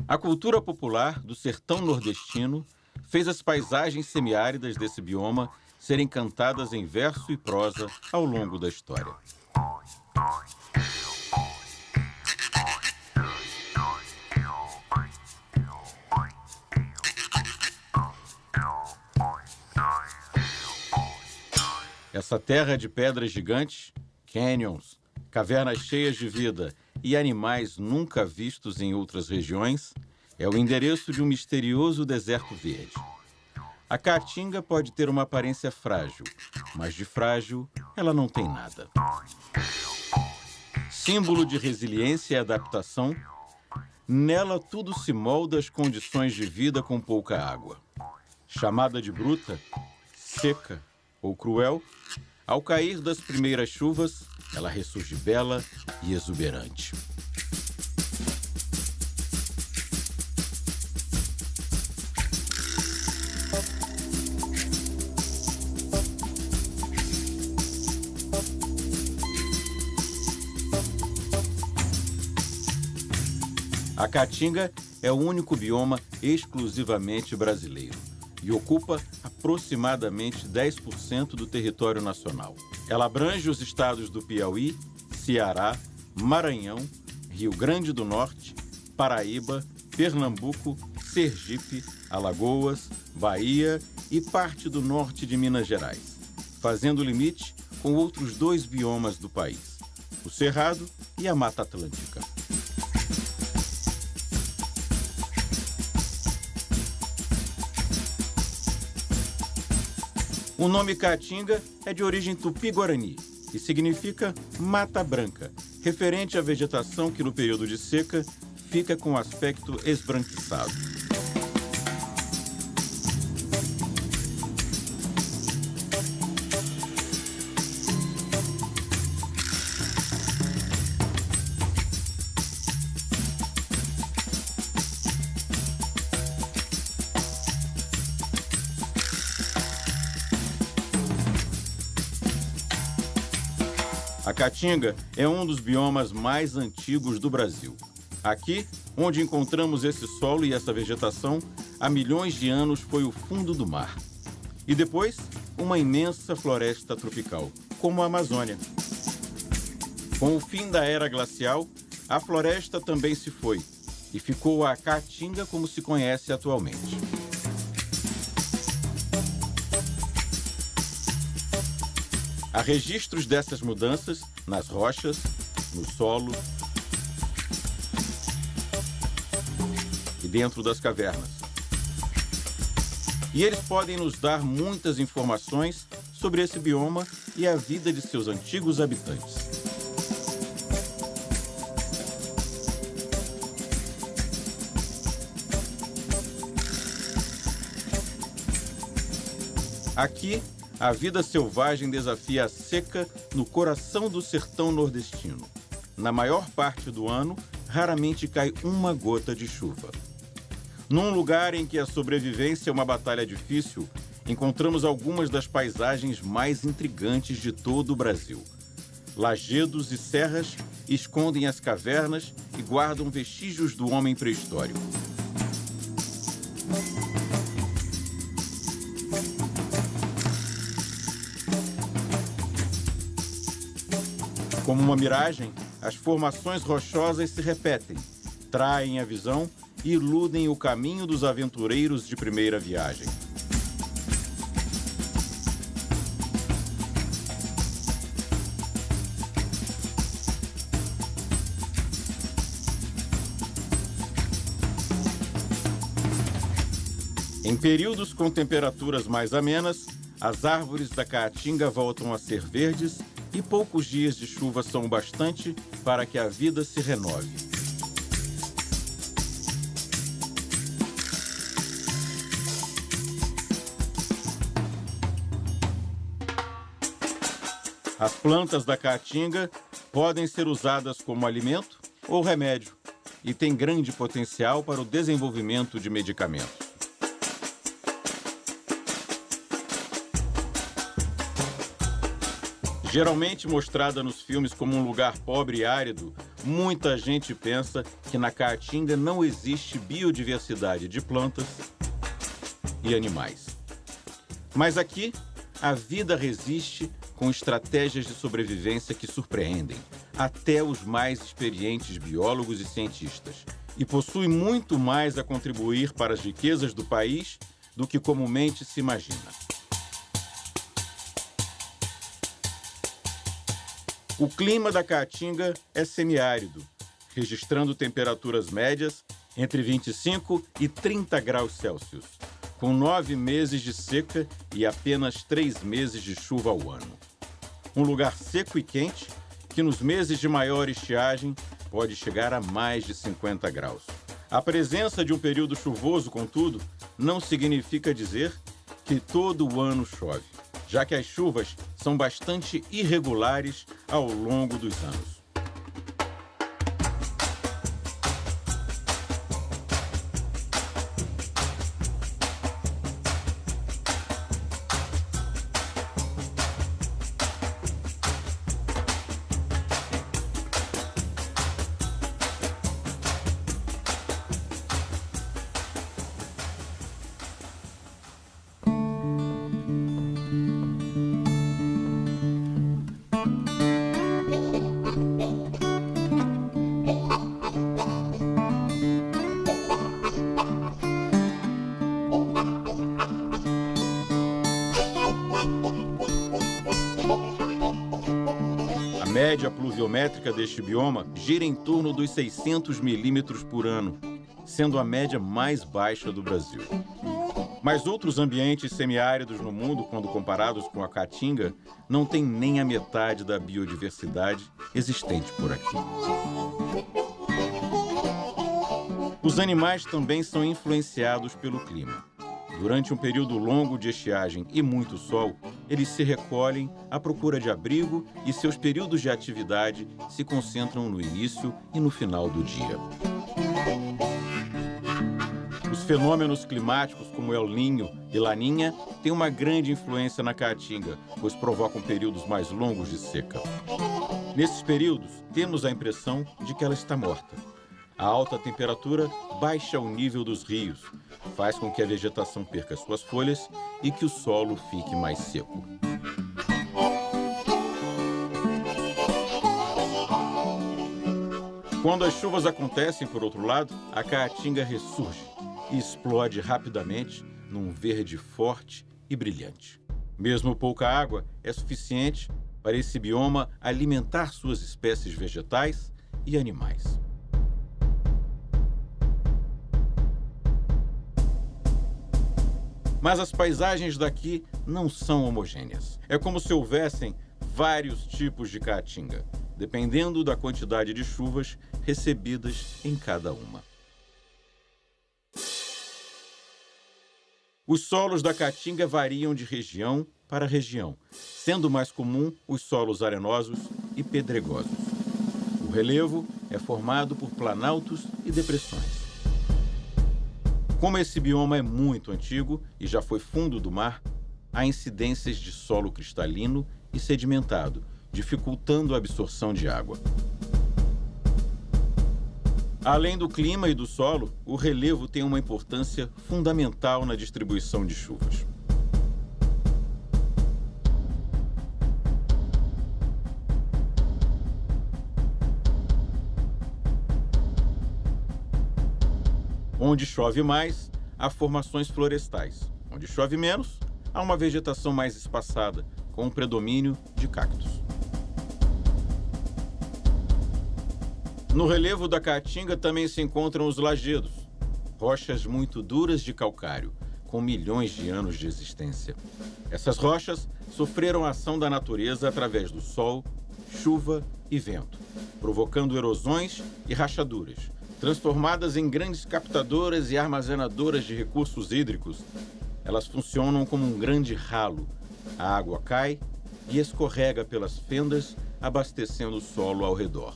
A cultura popular do sertão nordestino fez as paisagens semiáridas desse bioma serem cantadas em verso e prosa ao longo da história. Essa terra de pedras gigantes, canyons, cavernas cheias de vida e animais nunca vistos em outras regiões, é o endereço de um misterioso deserto verde. A Caatinga pode ter uma aparência frágil, mas de frágil ela não tem nada. Símbolo de resiliência e adaptação, nela tudo se molda às condições de vida com pouca água. Chamada de bruta, seca ou cruel, ao cair das primeiras chuvas, ela ressurge bela e exuberante. A Caatinga é o único bioma exclusivamente brasileiro e ocupa aproximadamente 10% do território nacional. Ela abrange os estados do Piauí, Ceará, Maranhão, Rio Grande do Norte, Paraíba, Pernambuco, Sergipe, Alagoas, Bahia e parte do norte de Minas Gerais, fazendo limite com outros 2 biomas do país, o Cerrado e a Mata Atlântica. O nome Caatinga é de origem tupi-guarani e significa mata branca, referente à vegetação que no período de seca fica com aspecto esbranquiçado. A Caatinga é um dos biomas mais antigos do Brasil. Aqui, onde encontramos esse solo e essa vegetação, há milhões de anos foi o fundo do mar. E depois, uma imensa floresta tropical, como a Amazônia. Com o fim da era glacial, a floresta também se foi e ficou a Caatinga como se conhece atualmente. Há registros dessas mudanças nas rochas, no solo e dentro das cavernas. E eles podem nos dar muitas informações sobre esse bioma e a vida de seus antigos habitantes. Aqui, a vida selvagem desafia a seca no coração do sertão nordestino. Na maior parte do ano, raramente cai uma gota de chuva. Num lugar em que a sobrevivência é uma batalha difícil, encontramos algumas das paisagens mais intrigantes de todo o Brasil. Lajedos e serras escondem as cavernas e guardam vestígios do homem pré-histórico. Como uma miragem, as formações rochosas se repetem, traem a visão e iludem o caminho dos aventureiros de primeira viagem. Em períodos com temperaturas mais amenas, as árvores da Caatinga voltam a ser verdes e poucos dias de chuva são o bastante para que a vida se renove. As plantas da Caatinga podem ser usadas como alimento ou remédio e têm grande potencial para o desenvolvimento de medicamentos. Geralmente mostrada nos filmes como um lugar pobre e árido, muita gente pensa que na Caatinga não existe biodiversidade de plantas e animais. Mas aqui, a vida resiste com estratégias de sobrevivência que surpreendem até os mais experientes biólogos e cientistas, e possui muito mais a contribuir para as riquezas do país do que comumente se imagina. O clima da Caatinga é semiárido, registrando temperaturas médias entre 25 e 30 graus Celsius, com 9 meses de seca e apenas 3 meses de chuva ao ano. Um lugar seco e quente que nos meses de maior estiagem pode chegar a mais de 50 graus. A presença de um período chuvoso, contudo, não significa dizer que todo o ano chove, já que as chuvas são bastante irregulares ao longo dos anos. A média pluviométrica deste bioma gira em torno dos 600 milímetros por ano, sendo a média mais baixa do Brasil. Mas outros ambientes semiáridos no mundo, quando comparados com a Caatinga, não têm nem a metade da biodiversidade existente por aqui. Os animais também são influenciados pelo clima. Durante um período longo de estiagem e muito sol, eles se recolhem à procura de abrigo e seus períodos de atividade se concentram no início e no final do dia. Os fenômenos climáticos como El Niño e Laninha têm uma grande influência na Caatinga, pois provocam períodos mais longos de seca. Nesses períodos, temos a impressão de que ela está morta. A alta temperatura baixa o nível dos rios, faz com que a vegetação perca suas folhas e que o solo fique mais seco. Quando as chuvas acontecem, por outro lado, a Caatinga ressurge e explode rapidamente num verde forte e brilhante. Mesmo pouca água é suficiente para esse bioma alimentar suas espécies vegetais e animais. Mas as paisagens daqui não são homogêneas. É como se houvessem vários tipos de Caatinga, dependendo da quantidade de chuvas recebidas em cada uma. Os solos da Caatinga variam de região para região, sendo mais comum os solos arenosos e pedregosos. O relevo é formado por planaltos e depressões. Como esse bioma é muito antigo e já foi fundo do mar, há incidências de solo cristalino e sedimentado, dificultando a absorção de água. Além do clima e do solo, o relevo tem uma importância fundamental na distribuição de chuvas. Onde chove mais, há formações florestais. Onde chove menos, há uma vegetação mais espaçada, com um predomínio de cactos. No relevo da Caatinga também se encontram os lajedos, rochas muito duras de calcário, com milhões de anos de existência. Essas rochas sofreram a ação da natureza através do sol, chuva e vento, provocando erosões e rachaduras. Transformadas em grandes captadoras e armazenadoras de recursos hídricos, elas funcionam como um grande ralo. A água cai e escorrega pelas fendas, abastecendo o solo ao redor.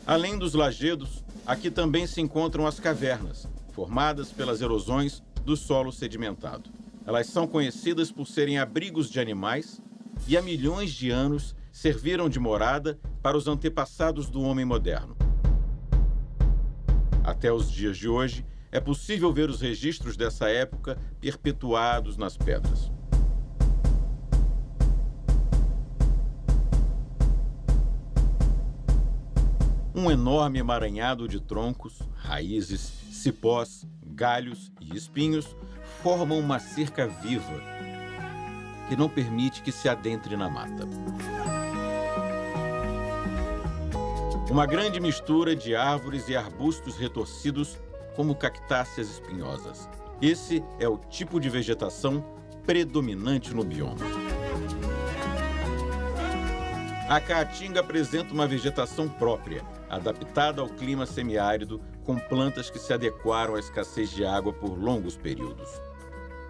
Além dos lajedos, aqui também se encontram as cavernas, formadas pelas erosões do solo sedimentado. Elas são conhecidas por serem abrigos de animais e há milhões de anos serviram de morada para os antepassados do homem moderno. Até os dias de hoje, é possível ver os registros dessa época perpetuados nas pedras. Um enorme emaranhado de troncos, raízes, cipós, galhos e espinhos formam uma cerca viva que não permite que se adentre na mata. Uma grande mistura de árvores e arbustos retorcidos como cactáceas espinhosas. Esse é o tipo de vegetação predominante no bioma. A Caatinga apresenta uma vegetação própria, adaptada ao clima semiárido, com plantas que se adequaram à escassez de água por longos períodos.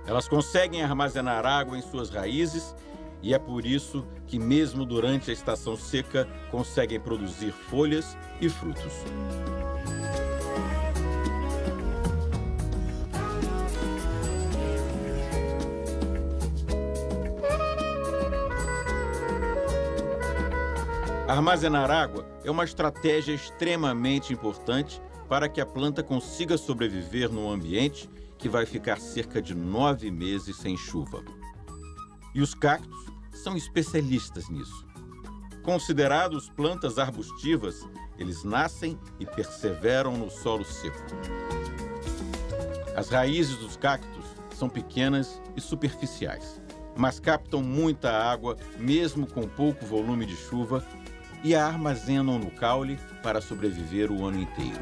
Elas conseguem armazenar água em suas raízes e é por isso que, mesmo durante a estação seca, conseguem produzir folhas e frutos. Armazenar água é uma estratégia extremamente importante para que a planta consiga sobreviver num ambiente que vai ficar cerca de 9 meses sem chuva. E os cactos são especialistas nisso. Considerados plantas arbustivas, eles nascem e perseveram no solo seco. As raízes dos cactos são pequenas e superficiais, mas captam muita água mesmo com pouco volume de chuva e a armazenam no caule para sobreviver o ano inteiro.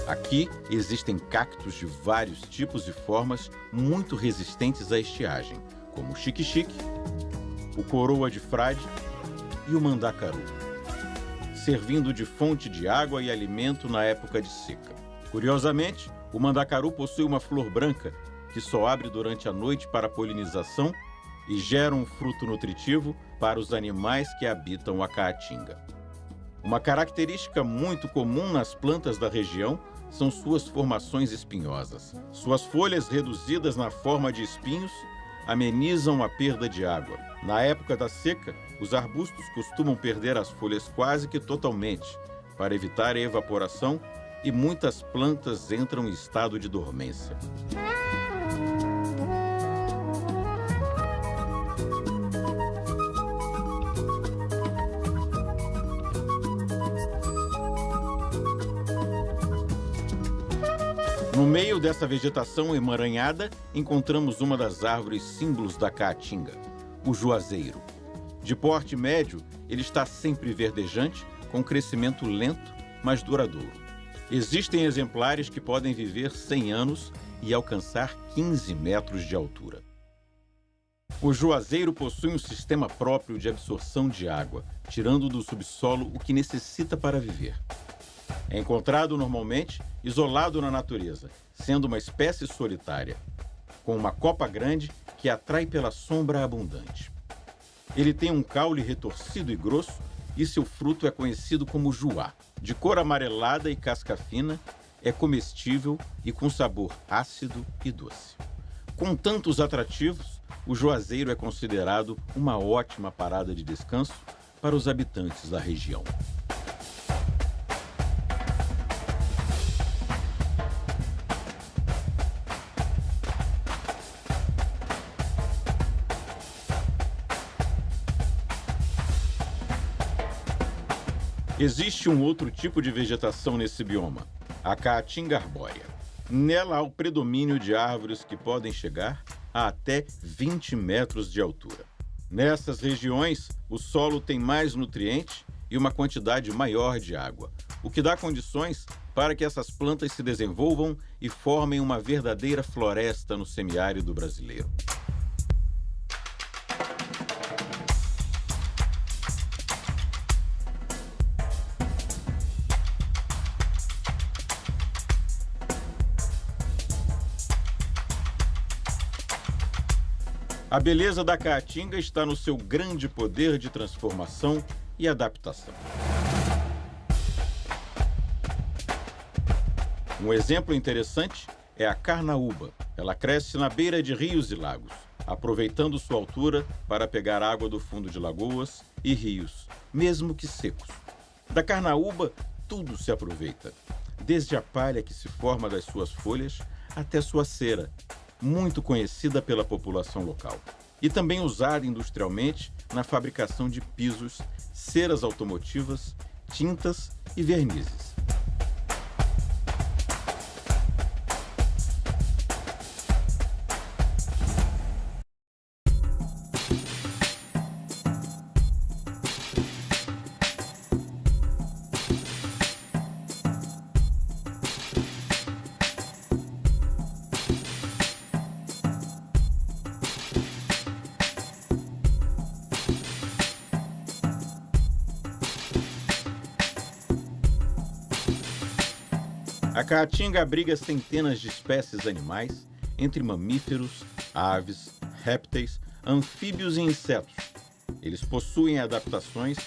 Aqui existem cactos de vários tipos e formas muito resistentes à estiagem, como o xique-xique, o coroa de frade e o mandacaru, servindo de fonte de água e alimento na época de seca. Curiosamente, o mandacaru possui uma flor branca que só abre durante a noite para a polinização e gera um fruto nutritivo para os animais que habitam a Caatinga. Uma característica muito comum nas plantas da região são suas formações espinhosas. Suas folhas reduzidas na forma de espinhos amenizam a perda de água. Na época da seca, os arbustos costumam perder as folhas quase que totalmente, para evitar a evaporação, e muitas plantas entram em estado de dormência. No meio dessa vegetação emaranhada, encontramos uma das árvores símbolos da Caatinga, o juazeiro. De porte médio, ele está sempre verdejante, com crescimento lento, mas duradouro. Existem exemplares que podem viver 100 anos e alcançar 15 metros de altura. O juazeiro possui um sistema próprio de absorção de água, tirando do subsolo o que necessita para viver. É encontrado normalmente isolado na natureza, sendo uma espécie solitária, com uma copa grande que atrai pela sombra abundante. Ele tem um caule retorcido e grosso e seu fruto é conhecido como juá. De cor amarelada e casca fina, é comestível e com sabor ácido e doce. Com tantos atrativos, o juazeiro é considerado uma ótima parada de descanso para os habitantes da região. Existe um outro tipo de vegetação nesse bioma, a Caatinga arbórea. Nela há o predomínio de árvores que podem chegar a até 20 metros de altura. Nessas regiões, o solo tem mais nutrientes e uma quantidade maior de água, o que dá condições para que essas plantas se desenvolvam e formem uma verdadeira floresta no semiárido brasileiro. A beleza da Caatinga está no seu grande poder de transformação e adaptação. Um exemplo interessante é a carnaúba. Ela cresce na beira de rios e lagos. aproveitando sua altura para pegar água do fundo de lagoas e rios, mesmo que secos. Da carnaúba, tudo se aproveita, desde a palha que se forma das suas folhas até sua cera, muito conhecida pela população local, e também usada industrialmente na fabricação de pisos, ceras automotivas, tintas e vernizes. A caatinga abriga centenas de espécies animais, entre mamíferos, aves, répteis, anfíbios e insetos. Eles possuem adaptações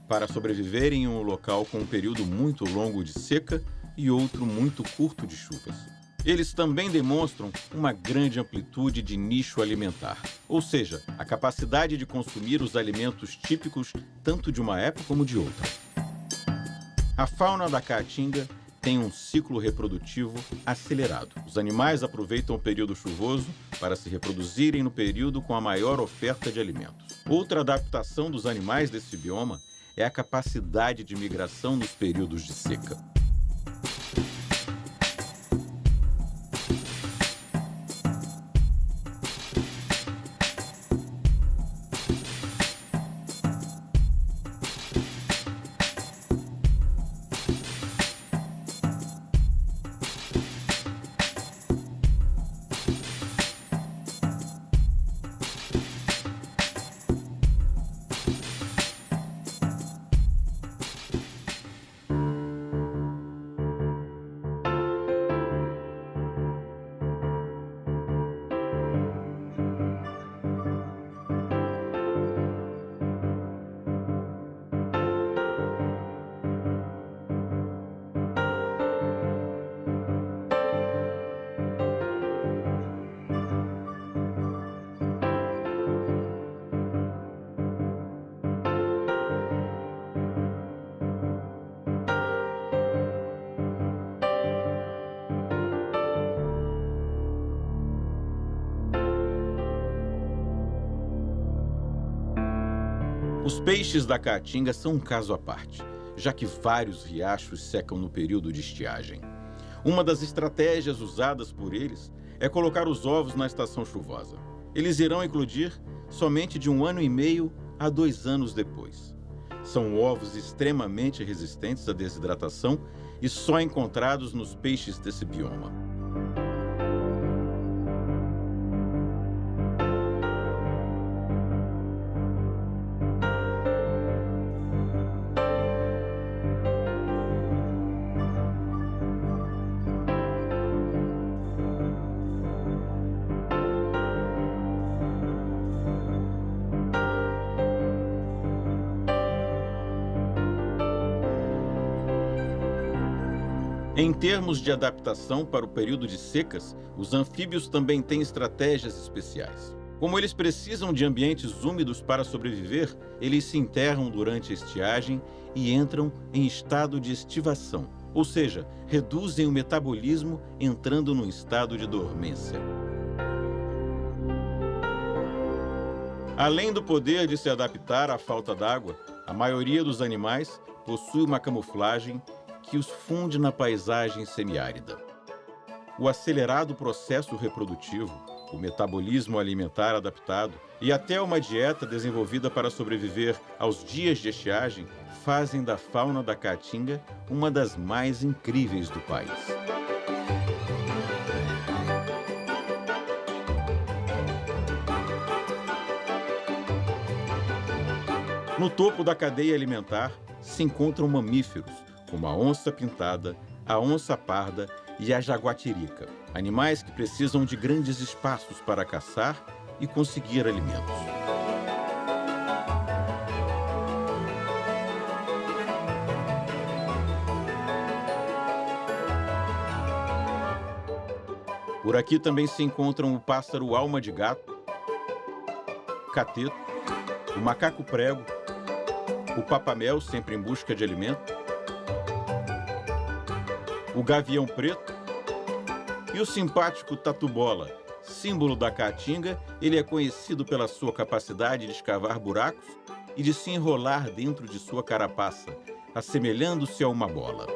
para sobreviverem em um local com um período muito longo de seca e outro muito curto de chuvas. Eles também demonstram uma grande amplitude de nicho alimentar, ou seja, a capacidade de consumir os alimentos típicos tanto de uma época como de outra. A fauna da caatinga tem um ciclo reprodutivo acelerado. Os animais aproveitam o período chuvoso para se reproduzirem no período com a maior oferta de alimentos. Outra adaptação dos animais desse bioma é a capacidade de migração nos períodos de seca. Os peixes da caatinga são um caso à parte, já que vários riachos secam no período de estiagem. Uma das estratégias usadas por eles é colocar os ovos na estação chuvosa. Eles irão eclodir somente de 1 ano e meio a 2 anos depois. São ovos extremamente resistentes à desidratação e só encontrados nos peixes desse bioma. Em termos de adaptação para o período de secas, os anfíbios também têm estratégias especiais. Como eles precisam de ambientes úmidos para sobreviver, eles se enterram durante a estiagem e entram em estado de estivação, ou seja, reduzem o metabolismo entrando num estado de dormência. Além do poder de se adaptar à falta d'água, a maioria dos animais possui uma camuflagem que os funde na paisagem semiárida. O acelerado processo reprodutivo, o metabolismo alimentar adaptado e até uma dieta desenvolvida para sobreviver aos dias de estiagem fazem da fauna da caatinga uma das mais incríveis do país. No topo da cadeia alimentar se encontram mamíferos, como a onça-pintada, a onça-parda e a jaguatirica, animais que precisam de grandes espaços para caçar e conseguir alimentos. Por aqui também se encontram o pássaro alma de gato, cateto, o macaco-prego, o papamel, sempre em busca de alimento, o gavião preto e o simpático tatu-bola. Símbolo da caatinga, ele é conhecido pela sua capacidade de escavar buracos e de se enrolar dentro de sua carapaça, assemelhando-se a uma bola.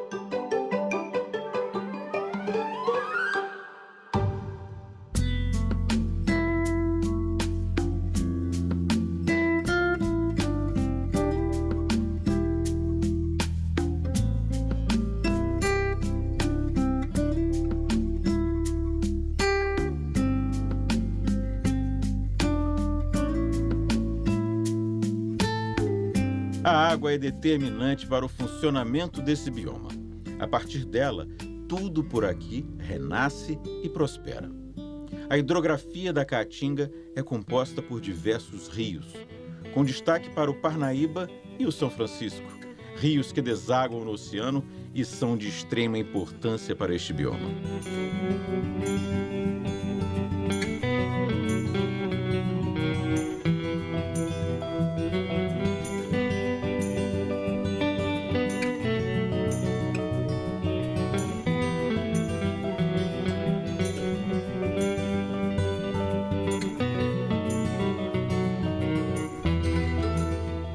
A água é determinante para o funcionamento desse bioma. A partir dela, tudo por aqui renasce e prospera. A hidrografia da Caatinga é composta por diversos rios, com destaque para o Parnaíba e o São Francisco, rios que desaguam no oceano e são de extrema importância para este bioma.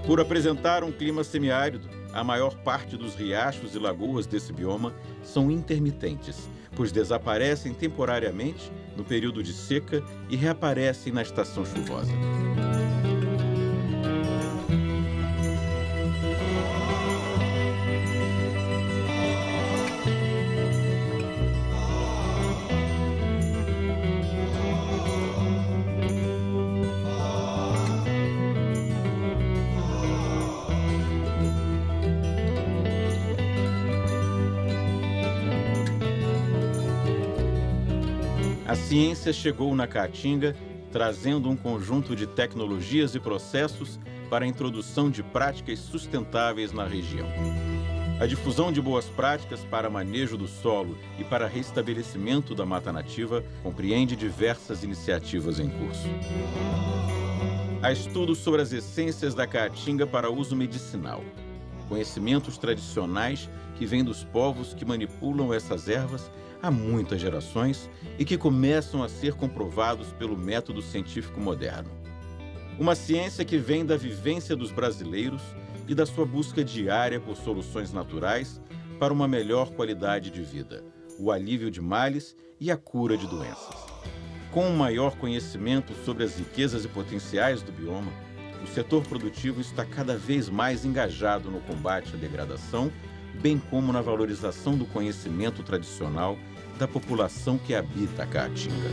Por apresentar um clima semiárido, a maior parte dos riachos e lagoas desse bioma são intermitentes, pois desaparecem temporariamente no período de seca e reaparecem na estação chuvosa. A ciência chegou na Caatinga, trazendo um conjunto de tecnologias e processos para a introdução de práticas sustentáveis na região. A difusão de boas práticas para manejo do solo e para restabelecimento da mata nativa compreende diversas iniciativas em curso. Há estudos sobre as essências da Caatinga para uso medicinal, conhecimentos tradicionais que vêm dos povos que manipulam essas ervas há muitas gerações e que começam a ser comprovados pelo método científico moderno. Uma ciência que vem da vivência dos brasileiros e da sua busca diária por soluções naturais para uma melhor qualidade de vida, o alívio de males e a cura de doenças. Com um maior conhecimento sobre as riquezas e potenciais do bioma, o setor produtivo está cada vez mais engajado no combate à degradação, bem como na valorização do conhecimento tradicional da população que habita a Caatinga.